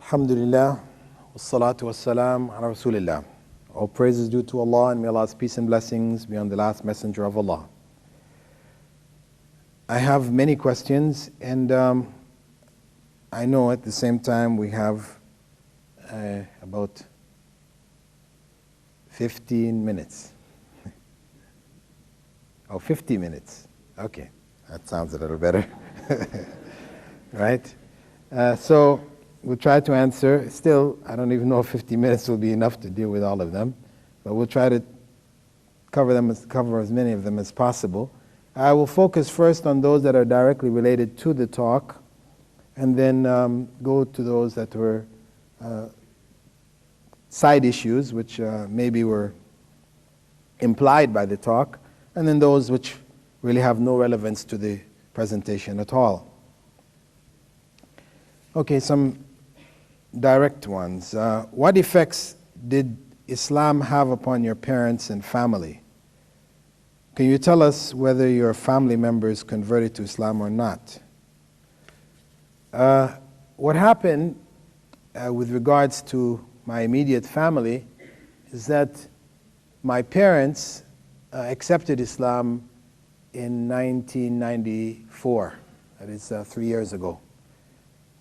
Alhamdulillah, wassalatu wassalam ala Rasulillah. All praise is due to Allah, and may Allah's peace and blessings be on the last messenger of Allah. I have many questions, and I know at the same time we have about 15 minutes. Oh, 50 minutes. Okay, that sounds a little better. Right? So we'll try to answer. Still, I don't even know if 50 minutes will be enough to deal with all of them, but we'll try to cover as many of them as possible. I will focus first on those that are directly related to the talk, and then go to those that were side issues, which maybe were implied by the talk, and then those which really have no relevance to the presentation at all. Okay, some direct ones. What effects did Islam have upon your parents and family? Can you tell us whether your family members converted to Islam or not? What happened with regards to my immediate family is that my parents accepted Islam in 1994. That is 3 years ago.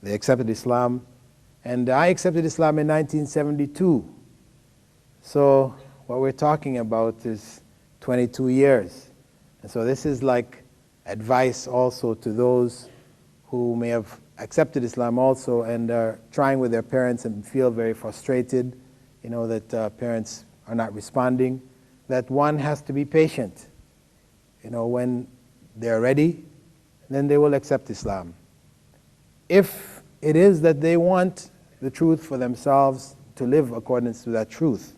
They accepted Islam, and I accepted Islam in 1972. So what we're talking about is 22 years. And so this is like advice also to those who may have accepted Islam also and are trying with their parents and feel very frustrated, you know, that parents are not responding, that one has to be patient. You know, when they're ready, then they will accept Islam. If it is that they want the truth for themselves, to live according to that truth,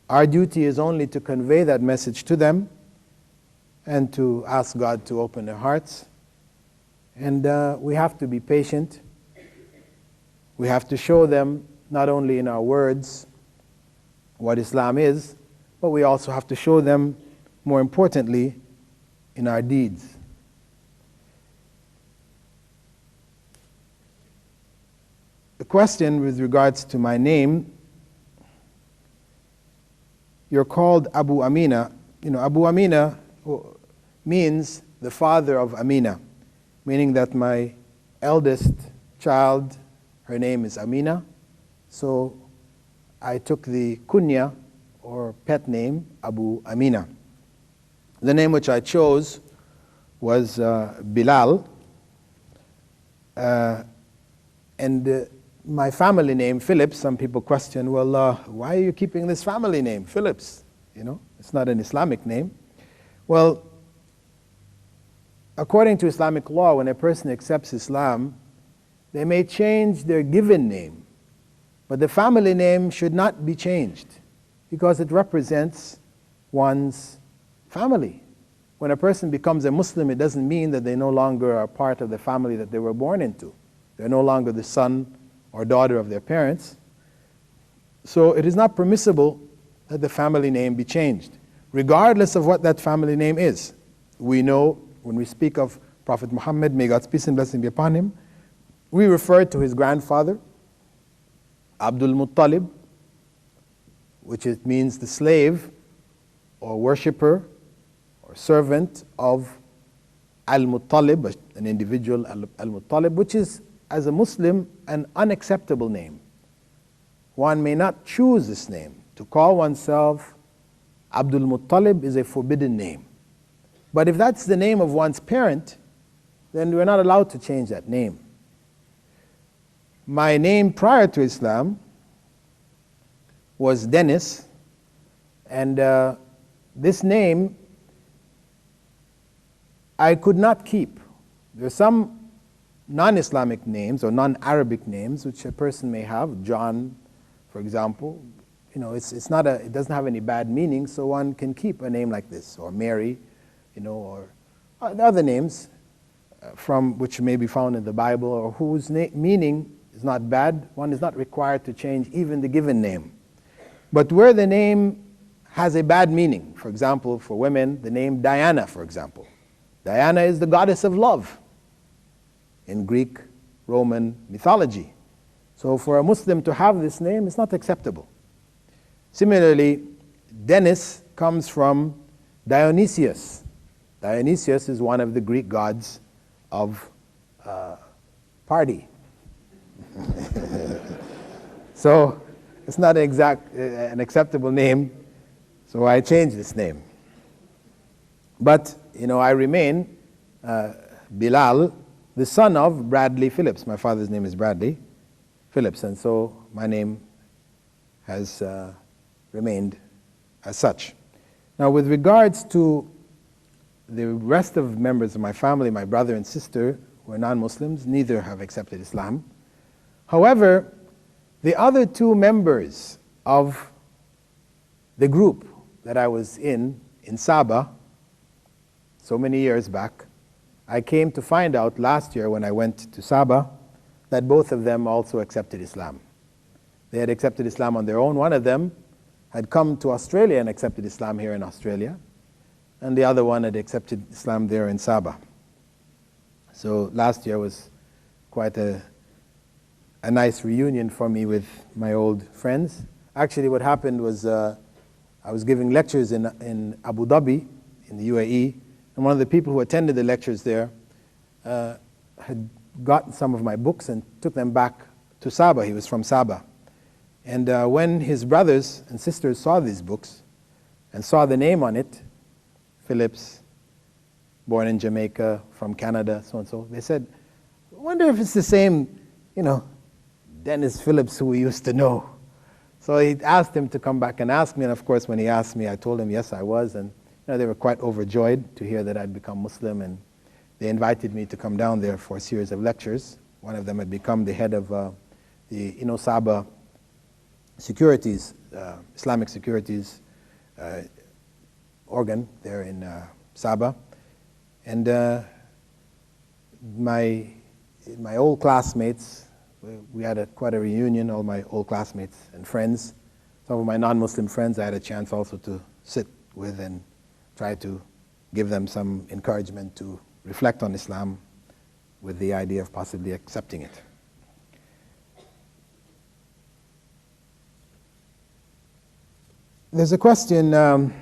our duty is only to convey that message to them and to ask God to open their hearts. And we have to be patient. We have to show them, not only in our words, what Islam is, but we also have to show them, more importantly, in our deeds. The question with regards to my name, you're called Abu Amina. You know, Abu Amina means the father of Amina, meaning that my eldest child, her name is Amina. So I took the kunya, or pet name, Abu Amina. The name which I chose was Bilal. And my family name, Phillips, some people question, well, why are you keeping this family name, Phillips? You know, it's not an Islamic name. Well, according to Islamic law, when a person accepts Islam, they may change their given name, but the family name should not be changed because it represents one's family. When a person becomes a Muslim, it doesn't mean that they no longer are part of the family that they were born into. They're no longer the son or daughter of their parents. So it is not permissible that the family name be changed, regardless of what that family name is. We know when we speak of Prophet Muhammad, may God's peace and blessing be upon him, we refer to his grandfather, Abdul Muttalib, which it means the slave or worshipper or servant of Al-Muttalib, an individual Al-Muttalib, which is, as a Muslim, an unacceptable name. One may not choose this name. To call oneself Abdul Muttalib is a forbidden name. But if that's the name of one's parent, then we're not allowed to change that name. My name prior to Islam was Dennis, and this name I could not keep. There are some non-Islamic names or non-Arabic names which a person may have. John, for example, you know, it doesn't have any bad meaning, so one can keep a name like this, or Mary, you know, or other names from which may be found in the Bible, or whose meaning is not bad. One is not required to change even the given name. But where the name has a bad meaning, for example, for women, the name Diana, for example. Diana is the goddess of love in Greek Roman mythology. So for a Muslim to have this name is not acceptable. Similarly, Dennis comes from Dionysius. Dionysius is one of the Greek gods of party. So it's not an acceptable name, so I changed this name. But, I remain Bilal, the son of Bradley Phillips. My father's name is Bradley Phillips, and so my name has remained as such. Now, with regards to the rest of members of my family, my brother and sister, who are non-Muslims, neither have accepted Islam. However, the other two members of the group that I was in Sabah, so many years back, I came to find out last year when I went to Sabah that both of them also accepted Islam. They had accepted Islam on their own. One of them had come to Australia and accepted Islam here in Australia, and the other one had accepted Islam there in Sabah. So last year was quite a nice reunion for me with my old friends. Actually, what happened was I was giving lectures in Abu Dhabi, in the UAE, and one of the people who attended the lectures there had gotten some of my books and took them back to Sabah. He was from Sabah. And when his brothers and sisters saw these books and saw the name on it, Phillips, born in Jamaica, from Canada, so and so, they said, I wonder if it's the same, Dennis Phillips who we used to know. So he asked him to come back and ask me, and of course when he asked me, I told him yes, I was, and they were quite overjoyed to hear that I'd become Muslim, and they invited me to come down there for a series of lectures. One of them had become the head of the Sabah securities, Islamic securities organ there in Sabah. And my old classmates, we had quite a reunion, all my old classmates and friends. Some of my non-Muslim friends I had a chance also to sit with and try to give them some encouragement to reflect on Islam with the idea of possibly accepting it. There's a question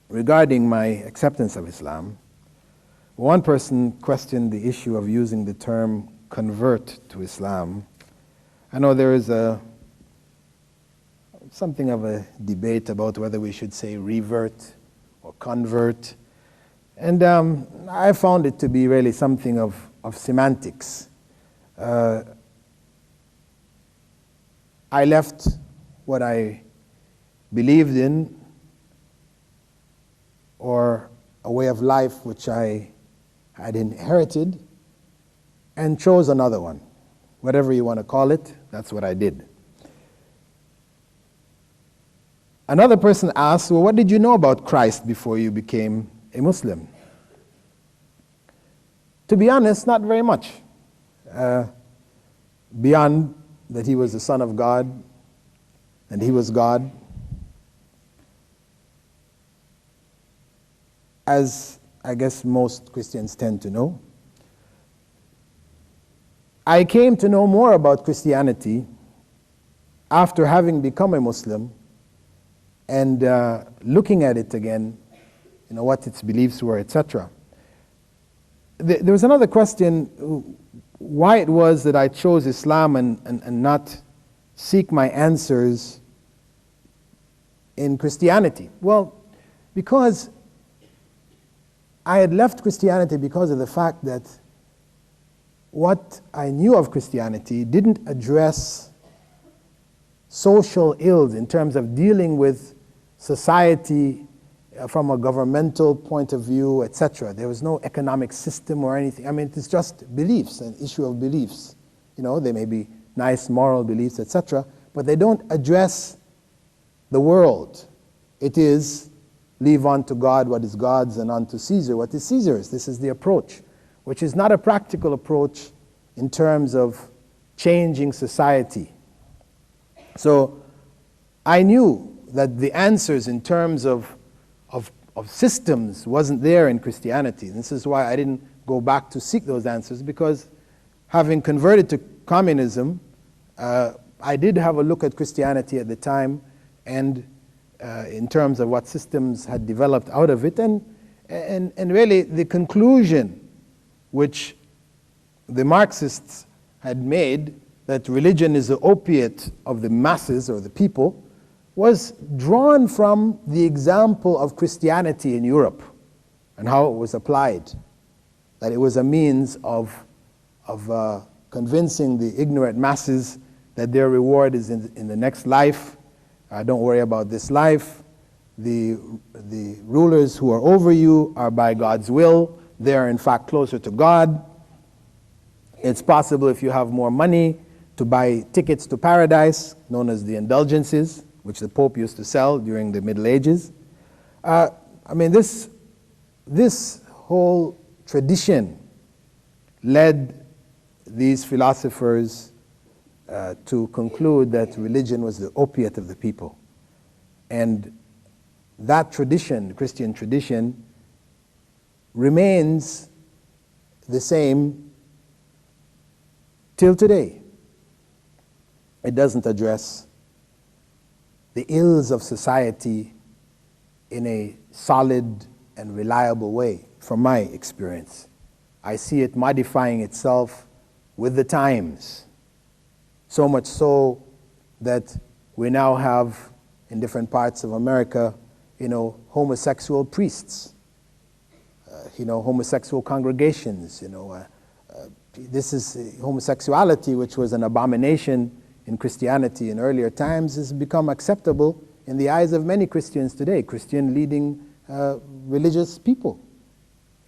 regarding my acceptance of Islam. One person questioned the issue of using the term convert to Islam. I know there is something of a debate about whether we should say revert or convert. And I found it to be really something of semantics. I left what I believed in, or a way of life which I had inherited, and chose another one. Whatever you want to call it, that's what I did. Another person asked, well, what did you know about Christ before you became a Muslim? To be honest, not very much. Beyond that he was the Son of God, and he was God. As I guess most Christians tend to know. I came to know more about Christianity after having become a Muslim and looking at it again, what its beliefs were, etc. There was another question, why it was that I chose Islam and not seek my answers in Christianity. Well, because I had left Christianity because of the fact that what I knew of Christianity didn't address social ills in terms of dealing with society from a governmental point of view, etc. There was no economic system or anything. I mean, it's just beliefs, an issue of beliefs. They may be nice moral beliefs, etc., but they don't address the world. It is leave unto God what is God's and unto Caesar what is Caesar's. This is the approach, which is not a practical approach in terms of changing society. So I knew that the answers in terms of systems wasn't there in Christianity. And this is why I didn't go back to seek those answers, because having converted to communism, I did have a look at Christianity at the time, and in terms of what systems had developed out of it, and really the conclusion which the Marxists had made, that religion is the opiate of the masses or the people, was drawn from the example of Christianity in Europe and how it was applied. That it was a means of convincing the ignorant masses that their reward is in the next life. Don't worry about this life. The rulers who are over you are by God's will. They are in fact closer to God. It's possible, if you have more money, to buy tickets to paradise, known as the indulgences, which the Pope used to sell during the Middle Ages. I mean, this whole tradition led these philosophers to conclude that religion was the opiate of the people. And that tradition, the Christian tradition, remains the same till today. It doesn't address the ills of society in a solid and reliable way, from my experience. I see it modifying itself with the times, so much so that we now have, in different parts of America, homosexual priests, homosexual congregations. This is homosexuality, which was an abomination in Christianity in earlier times, has become acceptable in the eyes of many Christians today, Christian leading religious people.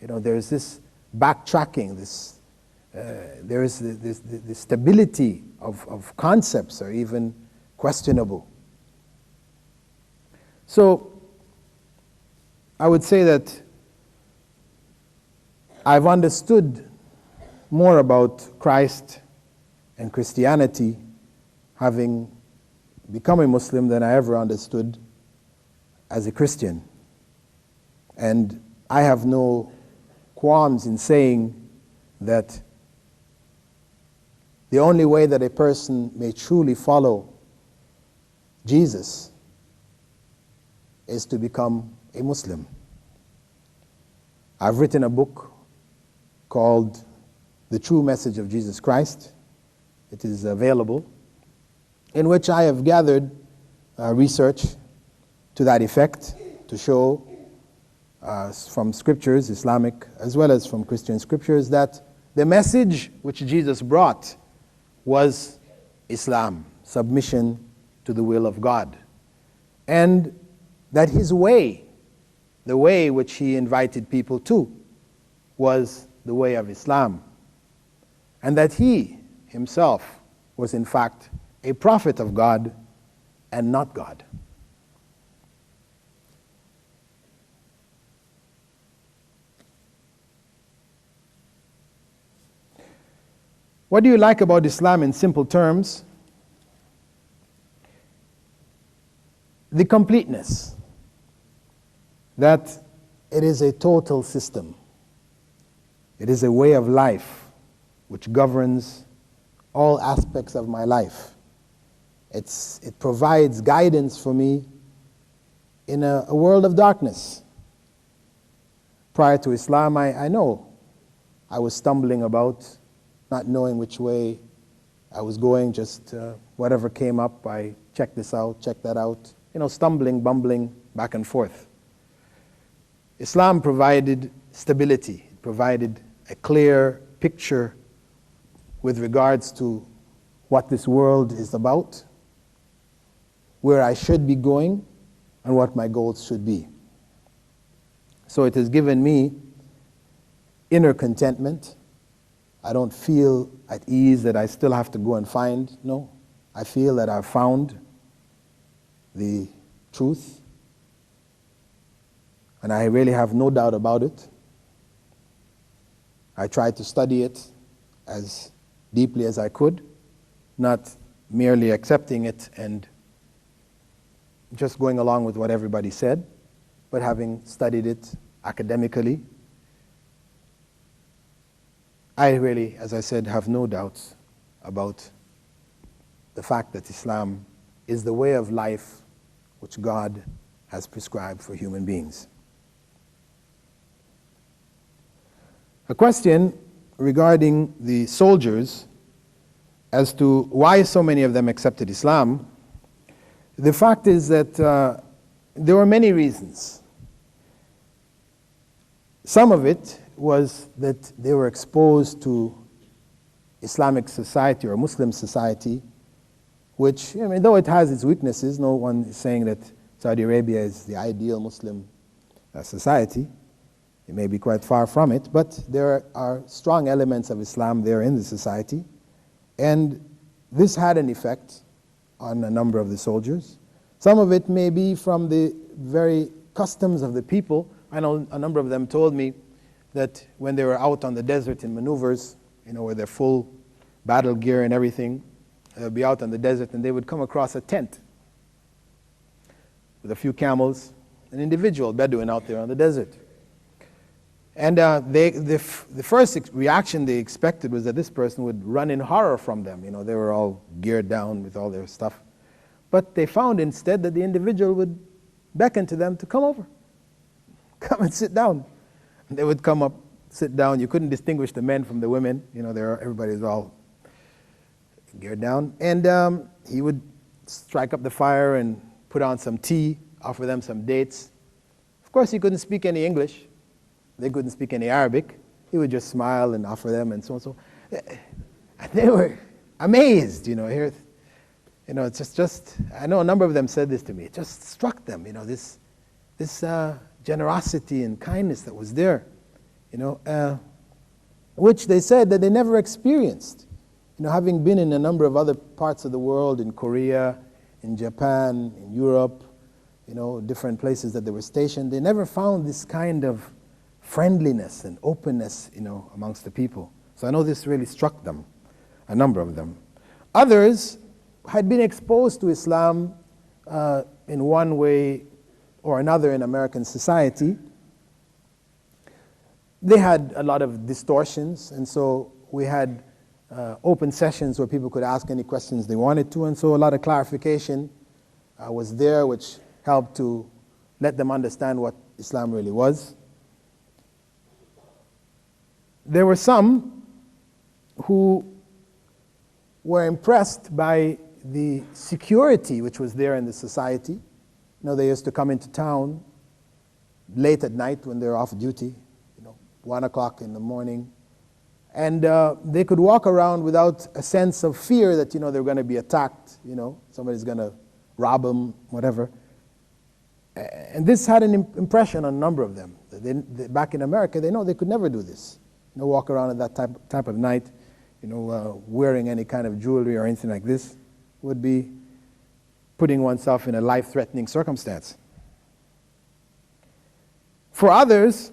There's this backtracking, there is the stability of concepts are even questionable. So I would say that I've understood more about Christ and Christianity having become a Muslim than I ever understood as a Christian. And I have no qualms in saying that the only way that a person may truly follow Jesus is to become a Muslim. I've written a book called The True Message of Jesus Christ. It is available, in which I have gathered research to that effect, to show from scriptures, Islamic as well as from Christian scriptures, that the message which Jesus brought was Islam, submission to the will of God. And that his way, the way which he invited people to, was the way of Islam. And that he himself was in fact a prophet of God and not God. What do you like about Islam in simple terms? The completeness. That it is a total system. It is a way of life which governs all aspects of my life. It provides guidance for me in a world of darkness. Prior to Islam, I know I was stumbling about, not knowing which way I was going, just whatever came up, I checked this out, checked that out, stumbling, bumbling back and forth. Islam provided stability, it provided a clear picture with regards to what this world is about, where I should be going, and what my goals should be. So it has given me inner contentment. I don't feel at ease that I still have to go and find. No, I feel that I've found the truth, and I really have no doubt about it. I tried to study it as deeply as I could, not merely accepting it and just going along with what everybody said, but having studied it academically. I really, as I said, have no doubts about the fact that Islam is the way of life which God has prescribed for human beings. A question regarding the soldiers as to why so many of them accepted Islam. The fact is that there were many reasons. Some of it was that they were exposed to Islamic society or Muslim society, which, I mean, though it has its weaknesses, no one is saying that Saudi Arabia is the ideal Muslim society. It may be quite far from it, but there are strong elements of Islam there in the society. And this had an effect on a number of the soldiers. Some of it may be from the very customs of the people. I know a number of them told me that when they were out on the desert in maneuvers, with their full battle gear and everything, they would be out on the desert and they would come across a tent with a few camels, an individual Bedouin out there on the desert. And the first reaction they expected was that this person would run in horror from them. They were all geared down with all their stuff. But they found instead that the individual would beckon to them to come over. Come and sit down. And they would come up, sit down. You couldn't distinguish the men from the women. Everybody was all geared down. And he would strike up the fire and put on some tea, offer them some dates. Of course, he couldn't speak any English. They couldn't speak any Arabic. He would just smile and offer them and so and so. And they were amazed, here. It's just, I know a number of them said this to me. It just struck them, this generosity and kindness that was there, which they said that they never experienced. Having been in a number of other parts of the world, in Korea, in Japan, in Europe, different places that they were stationed, they never found this kind of friendliness and openness, amongst the people. So I know this really struck them, a number of them. Others had been exposed to Islam in one way or another in American society. They had a lot of distortions, and so we had open sessions where people could ask any questions they wanted to, and so a lot of clarification was there, which helped to let them understand what Islam really was. There were some who were impressed by the security which was there in the society. They used to come into town late at night when they were off duty, 1 o'clock in the morning, and they could walk around without a sense of fear that, they were going to be attacked, somebody's going to rob them, whatever. And this had an impression on a number of them. Back in America, they know they could never do this. Walk around at that type of night, wearing any kind of jewelry or anything like this would be putting oneself in a life-threatening circumstance. For others,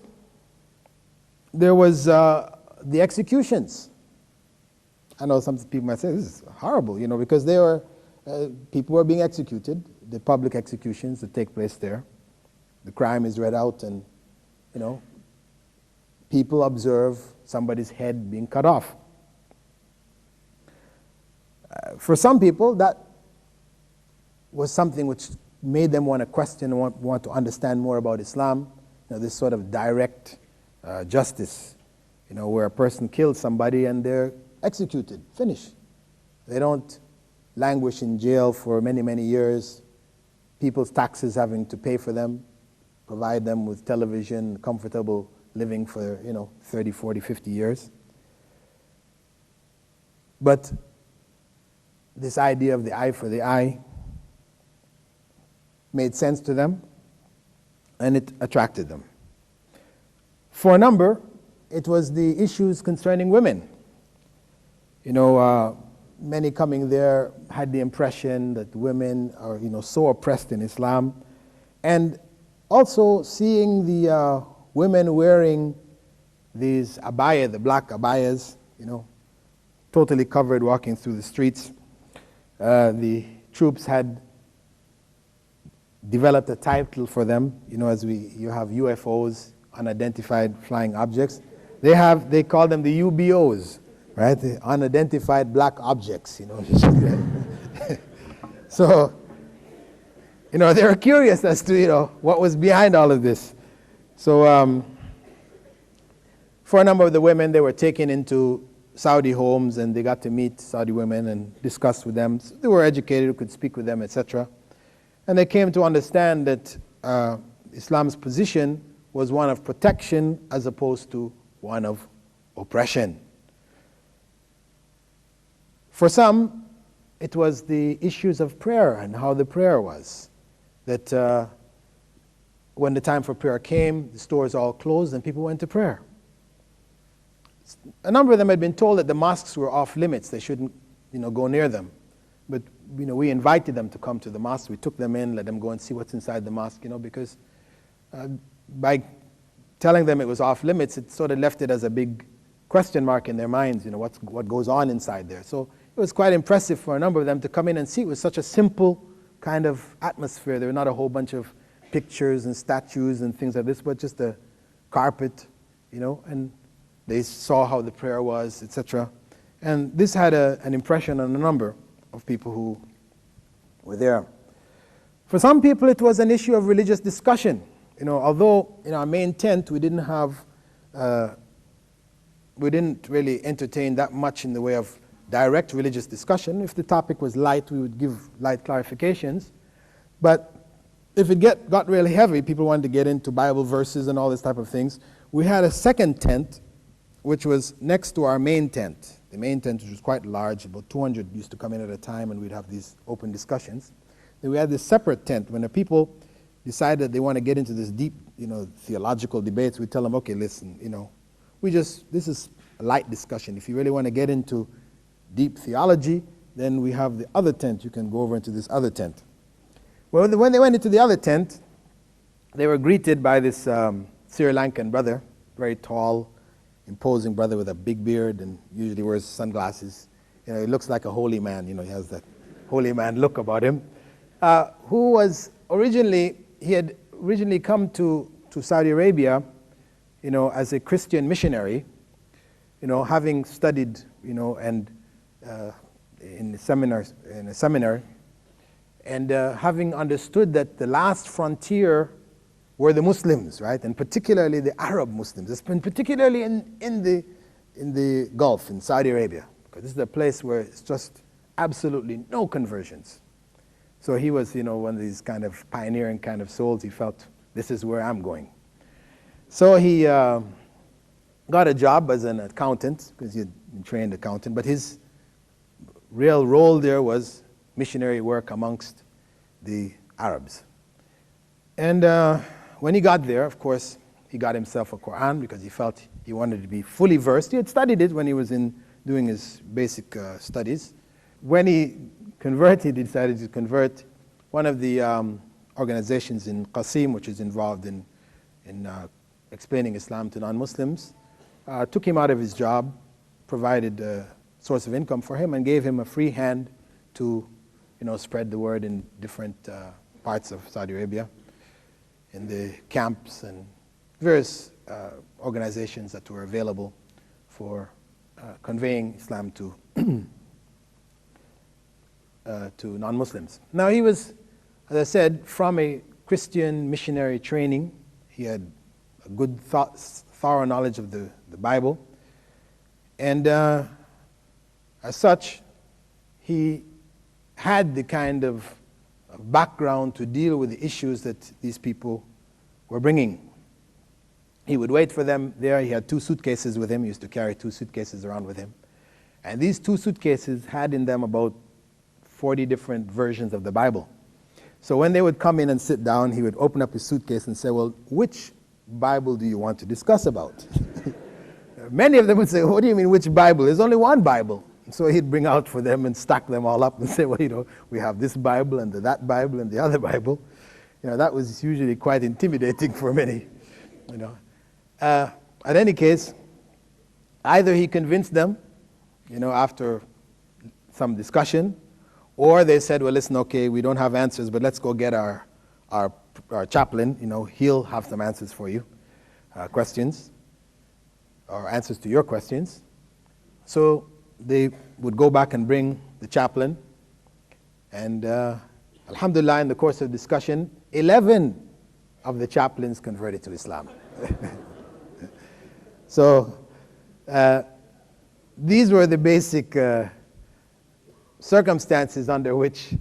there was the executions. I know some people might say, this is horrible, because people were being executed, the public executions that take place there. The crime is read out and, people observe somebody's head being cut off. For some people, that was something which made them want to question and want to understand more about Islam. This sort of direct justice, where a person kills somebody and they're executed, finished. They don't languish in jail for many, many years, people's taxes having to pay for them, provide them with television, comfortable living for 30, 40, 50 years. But this idea of the eye for the eye made sense to them, and it attracted them. For a number, it was the issues concerning women. Many coming there had the impression that women are so oppressed in Islam, and also seeing the women wearing these abaya, the black abayas, totally covered, walking through the streets. The troops had developed a title for them, as you have UFOs, unidentified flying objects. They call them the UBOs, right? The unidentified black objects, So, they were curious as to, what was behind all of this. So, for a number of the women, they were taken into Saudi homes and they got to meet Saudi women and discuss with them. So they were educated, could speak with them, etc. And they came to understand that Islam's position was one of protection as opposed to one of oppression. For some, it was the issues of prayer and how the prayer was. That when the time for prayer came, the stores all closed and people went to prayer. A number of them had been told that the mosques were off limits. They shouldn't, go near them. But, we invited them to come to the mosque. We took them in, let them go and see what's inside the mosque, because by telling them it was off limits, it sort of left it as a big question mark in their minds, what goes on inside there. So it was quite impressive for a number of them to come in and see. It was such a simple kind of atmosphere. There were not a whole bunch of pictures and statues and things like this, but just a carpet, and they saw how the prayer was, etc. And this had an impression on a number of people who were there. For some people, it was an issue of religious discussion. Although in our main tent we didn't really entertain that much in the way of direct religious discussion. If the topic was light, we would give light clarifications. But if it got really heavy, people wanted to get into Bible verses and all this type of things. We had a second tent, which was next to our main tent. The main tent, which was quite large, about 200 used to come in at a time, and we'd have these open discussions. Then we had this separate tent. When the people decided they want to get into this deep, theological debates, we tell them, okay, listen, this is a light discussion. If you really want to get into deep theology, then we have the other tent. You can go over into this other tent. Well, when they went into the other tent, they were greeted by this Sri Lankan brother, very tall, imposing brother with a big beard and usually wears sunglasses. He looks like a holy man. He has that holy man look about him. Who was he had originally come to Saudi Arabia, as a Christian missionary, having studied, and in a seminary, and having understood that the last frontier were the Muslims, right, and particularly the Arab Muslims. It's been particularly in the Gulf, in Saudi Arabia, because this is a place where it's just absolutely no conversions. So he was, one of these kind of pioneering kind of souls. He felt, this is where I'm going. So he got a job as an accountant, because he had been trained accountant, but his real role there was missionary work amongst the Arabs. And when he got there, of course, he got himself a Quran because he felt he wanted to be fully versed. He had studied it when he was doing his basic studies. When he converted, he decided to convert. One of the organizations in Qasim, which is involved in explaining Islam to non-Muslims, took him out of his job, provided a source of income for him, and gave him a free hand to spread the word in different parts of Saudi Arabia, in the camps and various organizations that were available for conveying Islam to non-Muslims. Now he was, as I said, from a Christian missionary training. He had a good thorough knowledge of the Bible. And as such, he had the kind of background to deal with the issues that these people were bringing. He would wait for them there. He had 2 suitcases with him. He used to carry 2 suitcases around with him. And these 2 suitcases had in them about 40 different versions of the Bible. So when they would come in and sit down, he would open up his suitcase and say, well, which Bible do you want to discuss about? Many of them would say, what do you mean, which Bible? There's only one Bible. So he'd bring out for them and stack them all up and say, well, we have this Bible and that Bible and the other Bible. That was usually quite intimidating for many. At any case, either he convinced them, after some discussion, or they said, well, listen, okay, we don't have answers, but let's go get our chaplain. He'll have some answers for you, questions, or answers to your questions. So they would go back and bring the chaplain, And alhamdulillah, in the course of discussion, 11 of the chaplains converted to Islam. So these were the basic circumstances under which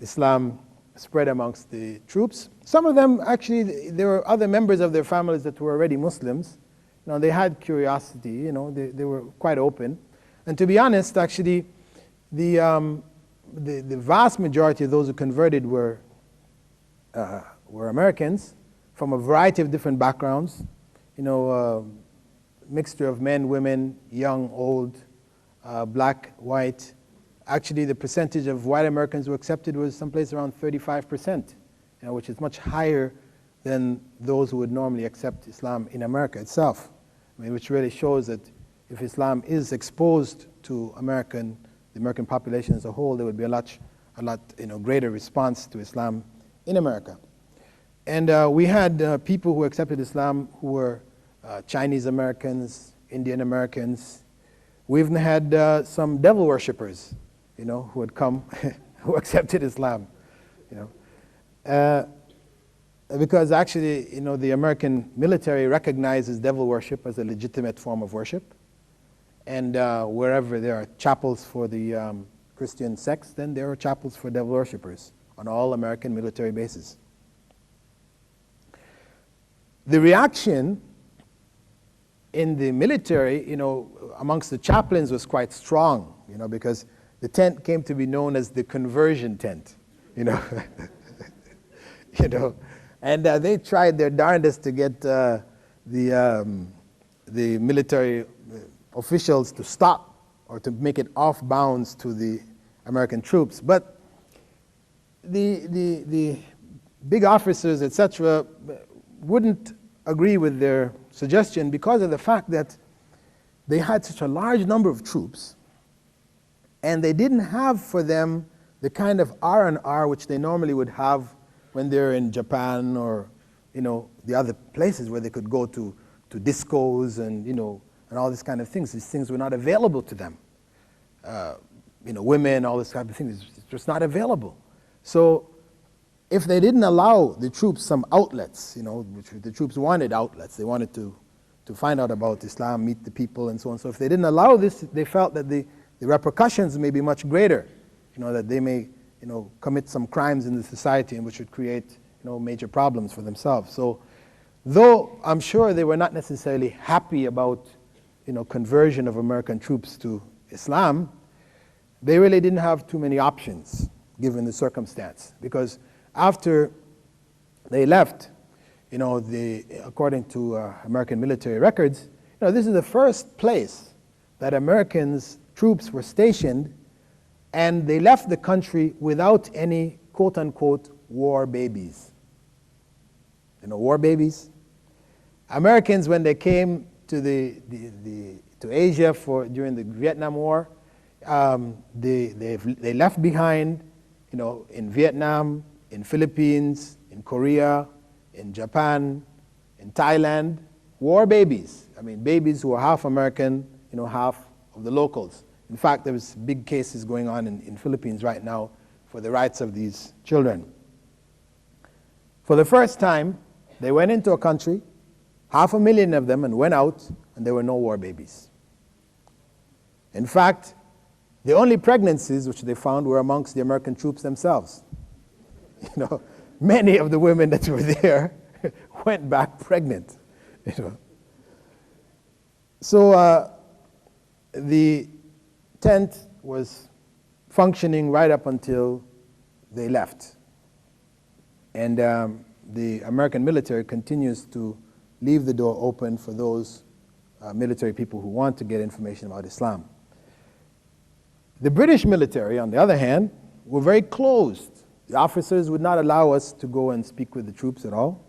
Islam spread amongst the troops. Some of them, actually, there were other members of their families that were already Muslims. They had curiosity, they were quite open. And to be honest, actually, the vast majority of those who converted were Americans from a variety of different backgrounds, mixture of men, women, young, old, black, white. Actually, the percentage of white Americans who accepted was someplace around 35%, which is much higher than those who would normally accept Islam in America itself. Which really shows that if Islam is exposed to the American population as a whole, there would be a lot greater response to Islam in America. And we had people who accepted Islam who were Chinese Americans, Indian Americans. We even had some devil worshippers, who had come, who accepted Islam, because actually, the American military recognizes devil worship as a legitimate form of worship. And wherever there are chapels for the Christian sects, then there are chapels for devil worshippers on all American military bases. The reaction in the military, amongst the chaplains was quite strong, because the tent came to be known as the conversion tent, And they tried their darndest to get the military officials to stop or to make it off bounds to the American troops. But the big officers, etc., wouldn't agree with their suggestion because of the fact that they had such a large number of troops, and they didn't have for them the kind of R&R which they normally would have when they're in Japan or, the other places where they could go to discos and, and all these kind of things. These things were not available to them. Women, all this type of things, it's just not available. So if they didn't allow the troops some outlets, which the troops wanted outlets, they wanted to find out about Islam, meet the people, and so on. So if they didn't allow this, they felt that the repercussions may be much greater, that they may commit some crimes in the society, and which would create major problems for themselves. So though I'm sure they were not necessarily happy about conversion of American troops to Islam, they really didn't have too many options given the circumstance, because after they left, according to American military records, this is the first place that Americans troops were stationed, and they left the country without any quote-unquote war babies. War babies? Americans, when they came to to Asia during the Vietnam War, they left behind, in Vietnam, in Philippines, in Korea, in Japan, in Thailand, war babies. Babies who were half American, half of the locals. In fact, there was big cases going on in Philippines right now for the rights of these children. For the first time, they went into a country, 500,000 of them, and went out, and there were no war babies. In fact, the only pregnancies which they found were amongst the American troops themselves. Many of the women that were there went back pregnant. So the tent was functioning right up until they left. And the American military continues to leave the door open for those military people who want to get information about Islam. The British military, on the other hand, were very closed. The officers would not allow us to go and speak with the troops at all.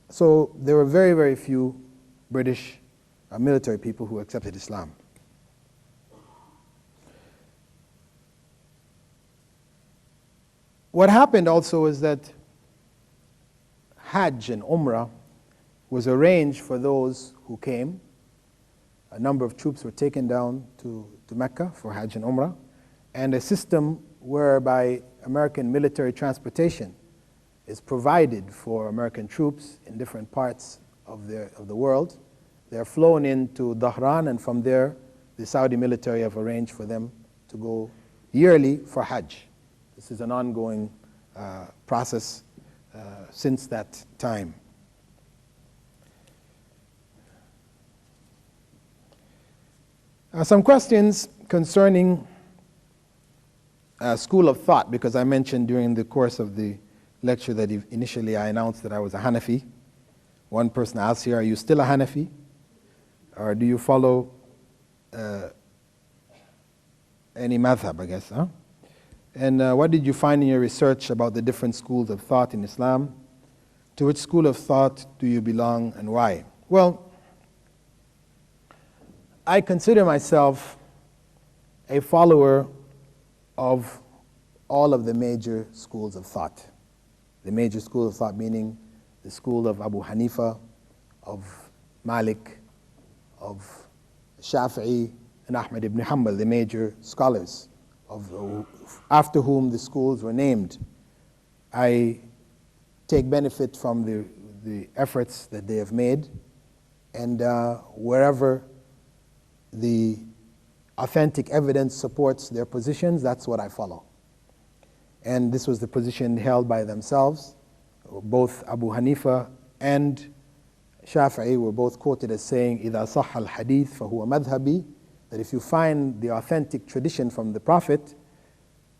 So there were very, very few British military people who accepted Islam. What happened also is that Hajj and Umrah was arranged for those who came. A number of troops were taken down to Mecca for Hajj and Umrah. and a system whereby American military transportation is provided for American troops in different parts of the world. They're flown into Dhahran, and from there, the Saudi military have arranged for them to go yearly for Hajj. This is an ongoing process since that time. Some questions concerning school of thought, because I mentioned during the course of the lecture that initially I announced that I was a Hanafi. One person asked here, are you still a Hanafi? Or do you follow any madhab, I guess, huh? And what did you find in your research about the different schools of thought in Islam? To which school of thought do you belong and why? Well, I consider myself a follower of all of the major schools of thought. The major school of thought meaning the school of Abu Hanifa, of Malik, of Shafi'i, and Ahmad ibn Hanbal, the major scholars after whom the schools were named. I take benefit from the efforts that they have made, and wherever the authentic evidence supports their positions, that's what I follow. And this was the position held by themselves. Both Abu Hanifa and Shafi'i were both quoted as saying, إِذَا صَحَّ الْحَدِيث فَهُوَ مَذْهَبِي, that if you find the authentic tradition from the Prophet,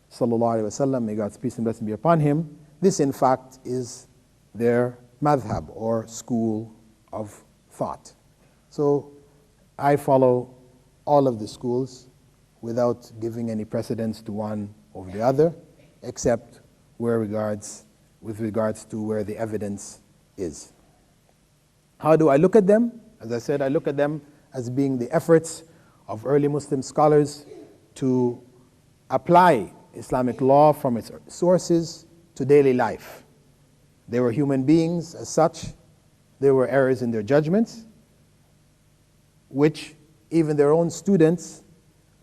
sallallahu alaihi wasallam, may God's peace and blessing be upon him, this in fact is their madhab, or school of thought. So I follow all of the schools without giving any precedence to one over the other, except with regards to where the evidence is. How do I look at them? As I said, I look at them as being the efforts of early Muslim scholars to apply Islamic law from its sources to daily life. They were human beings as such. There were errors in their judgments, which even their own students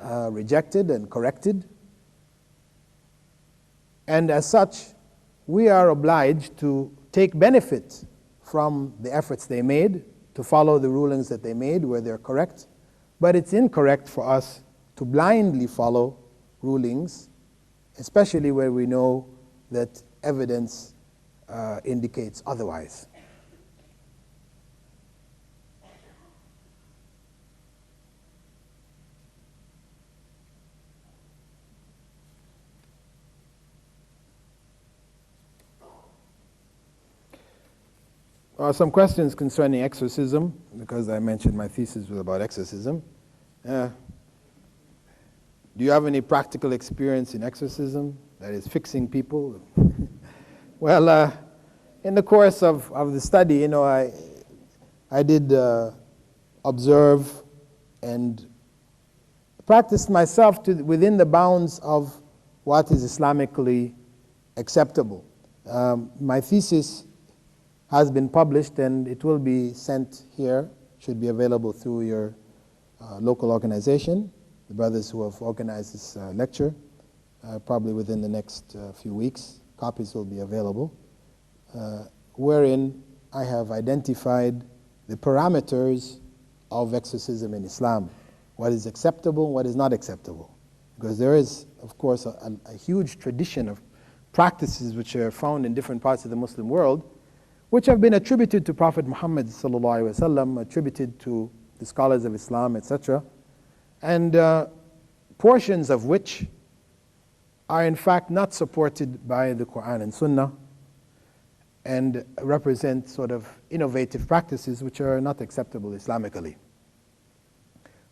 rejected and corrected. And as such, we are obliged to take benefit from the efforts they made, to follow the rulings that they made where they're correct. But it's incorrect for us to blindly follow rulings, especially where we know that evidence indicates otherwise. Some questions concerning exorcism, because I mentioned my thesis was about exorcism. Do you have any practical experience in exorcism, that is fixing people? Well, in the course of the study, I did observe and practice myself within the bounds of what is Islamically acceptable. My thesis has been published, and it will be sent here, should be available through your local organization, the brothers who have organized this lecture, probably within the next few weeks. Copies will be available, wherein I have identified the parameters of exorcism in Islam, what is acceptable, what is not acceptable. Because there is, of course, a huge tradition of practices which are found in different parts of the Muslim world, which have been attributed to Prophet Muhammad sallallahu alaihi wasallam, attributed to the scholars of Islam, etc., and portions of which are in fact not supported by the Quran and Sunnah, and represent sort of innovative practices which are not acceptable Islamically.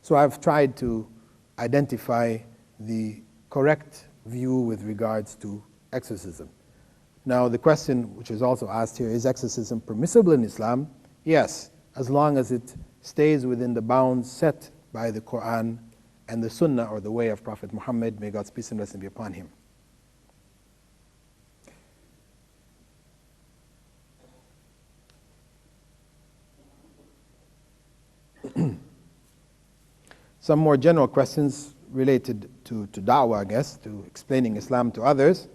So I've tried to identify the correct view with regards to exorcism. Now, the question which is also asked here, is exorcism permissible in Islam? Yes, as long as it stays within the bounds set by the Quran and the Sunnah, or the way of Prophet Muhammad, may God's peace and blessing be upon him. Some more general questions related to da'wah, I guess, to explaining Islam to others.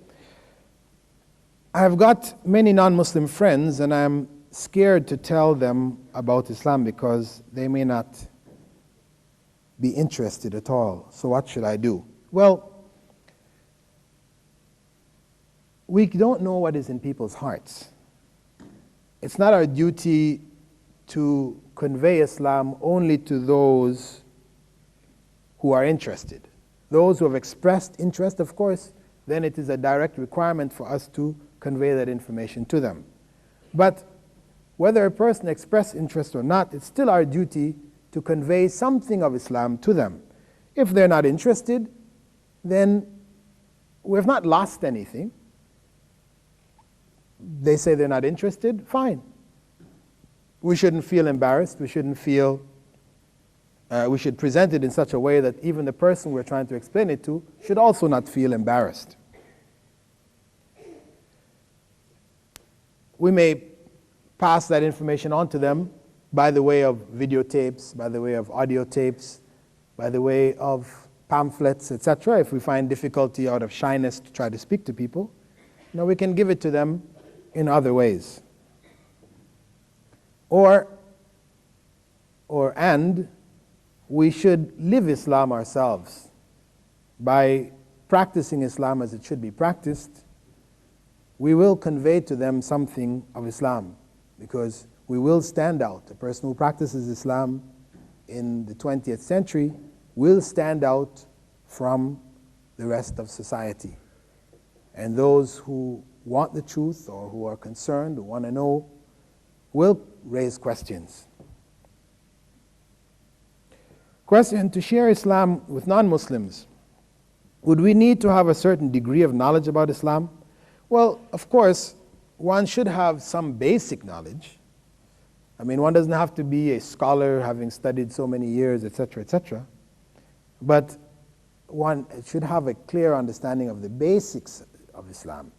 I have got many non-Muslim friends, and I'm scared to tell them about Islam because they may not be interested at all. So what should I do? Well, we don't know what is in people's hearts. It's not our duty to convey Islam only to those who are interested. Those who have expressed interest, of course, then it is a direct requirement for us to convey that information to them. But whether a person expressed interest or not, it's still our duty to convey something of Islam to them. If they're not interested, then we have not lost anything. They say they're not interested, fine. We shouldn't feel embarrassed. We shouldn't feel, we should present it in such a way that even the person we're trying to explain it to should also not feel embarrassed. We may pass that information on to them by the way of videotapes, by the way of audio tapes, by the way of pamphlets, etc. If we find difficulty out of shyness to try to speak to people, we can give it to them in other ways. And we should live Islam ourselves by practicing Islam as it should be practiced. We will convey to them something of Islam because we will stand out. A person who practices Islam in the 20th century will stand out from the rest of society. And those who want the truth or who are concerned, who want to know, will raise questions. Question: to share Islam with non-Muslims, would we need to have a certain degree of knowledge about Islam? Well, of course, one should have some basic knowledge. I mean, one doesn't have to be a scholar having studied so many years, etc., etc. But one should have a clear understanding of the basics of Islam.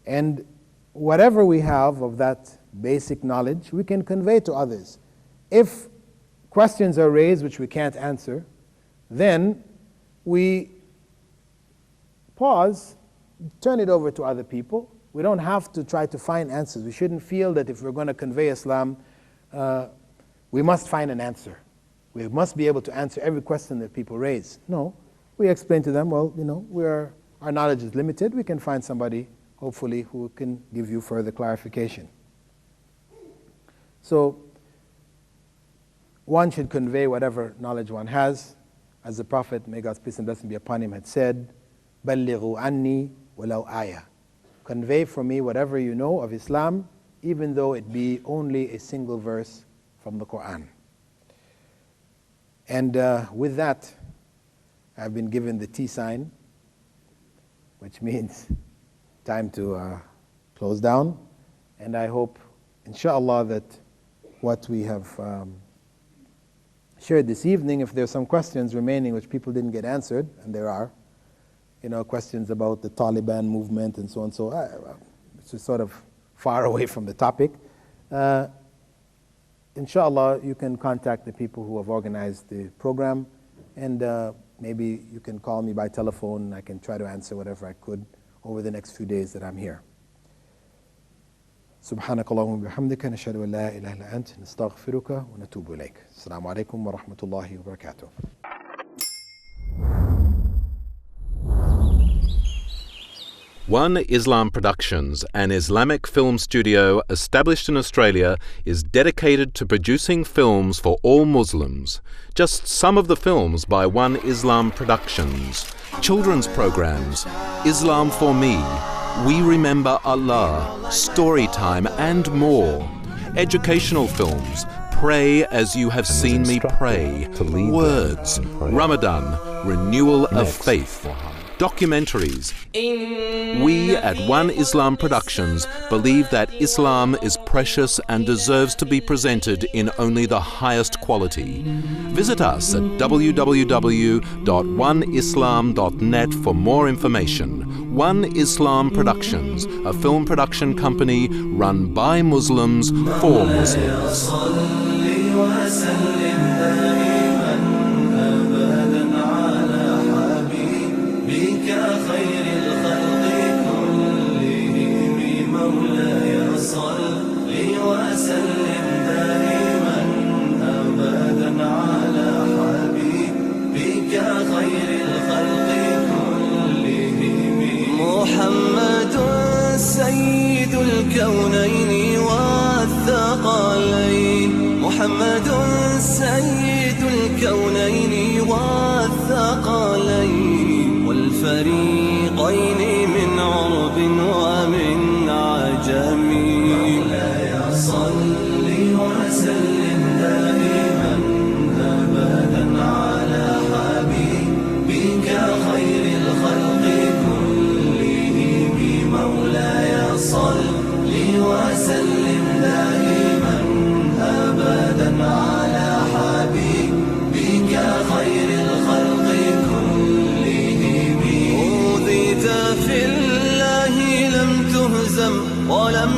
And whatever we have of that basic knowledge, we can convey to others. If questions are raised which we can't answer, then we pause, turn it over to other people. We don't have to try to find answers. We shouldn't feel that if we're going to convey Islam, we must find an answer. We must be able to answer every question that people raise. No, we explain to them, well, our knowledge is limited. We can find somebody, hopefully, who can give you further clarification. So one should convey whatever knowledge one has. As the Prophet, may God's peace and blessing be upon him, had said, بَلِّغُوا عَنِّي وَلَوْ آيَةً. Convey from me whatever you know of Islam, even though it be only a single verse from the Quran. And with that, I've been given the T sign, which means time to close down. And I hope, inshallah, that what we have shared this evening, if there's some questions remaining which people didn't get answered, and there are, questions about the Taliban movement and so on, it's just sort of far away from the topic. Inshallah, you can contact the people who have organized the program, and maybe you can call me by telephone, and I can try to answer whatever I could over the next few days that I'm here. سبحانك اللهم وبحمدك نشهد أن لا إله إلا أنت نستغفرك ونتوب إليك. السلام عليكم ورحمة الله وبركاته. One Islam Productions, an Islamic film studio established in Australia, is dedicated to producing films for all Muslims. Just some of the films by One Islam Productions: children's programs, Islam for Me, We Remember Allah, Storytime, and more. Educational films, Pray as You Have Seen Me Pray, Words, Ramadan, Renewal of Faith. Documentaries. We at One Islam Productions believe that Islam is precious and deserves to be presented in only the highest quality. Visit us at www.oneislam.net for more information. One Islam Productions, a film production company run by Muslims for Muslims. صل وسلم دائما أبدا على حبيبك خير الخلق كلهم. محمد سيد الكونين والثقلين، محمد سيد الكونين والثقلين والفريقين من عرب ومن عجم. مولاي صل وسلم دائما أبدا على حبيبك خير الخلق كلهم. مولاي صل وسلم دائما أبدا على حبيبك خير الخلق كلهم. أوذيت في الله لم تهزم ولم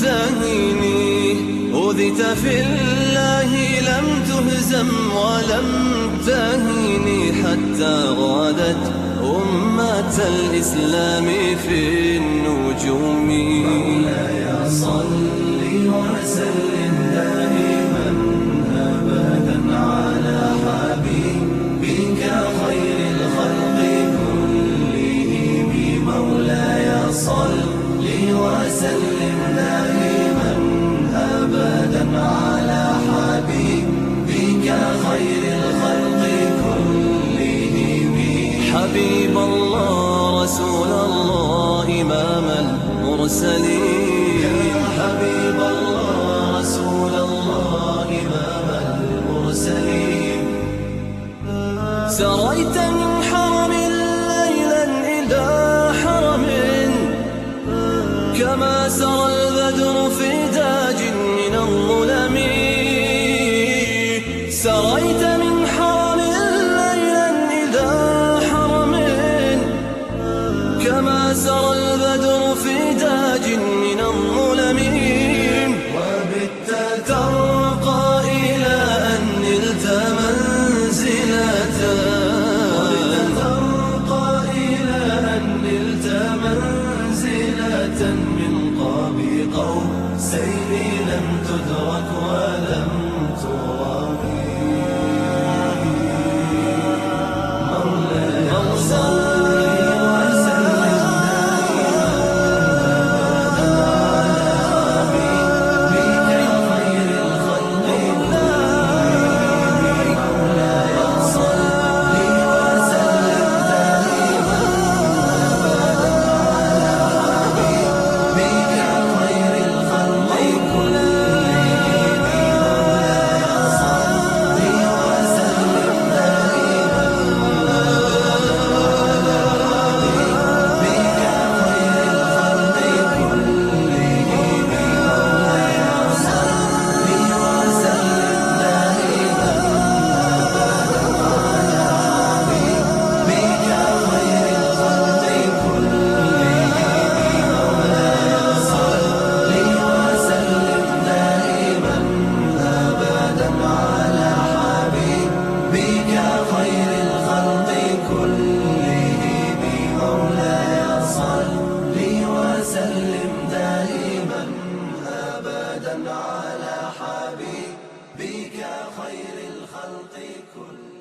تهني، أوذيت في الله لم تهزم ولم تهني حتى غادت أمة الإسلام في النجوم. مولاي صل وسلم دائما أبدا على حبيبك خير الخلق كلهم. مولاي صل وسلم دائما أبدا على حبيبك خير الخلق كلهم. حبيب الله رسول الله إمام المرسلين، يا حبيب الله رسول الله إمام المرسلين. سريت من حرم ليلا إلى حرم كما سرى البدر في داج من الظلم. سريت من حرم ليلا إلى حرم كما سرى البدر في داج من الظلم. وبت ترقى إلى أن نلت منزلة، وبت ترقى إلى أن نلت منزلة من قاب قوسين لم تدرك ولم ترام. مولاي صل على حبيبك خير الخلق كلهم.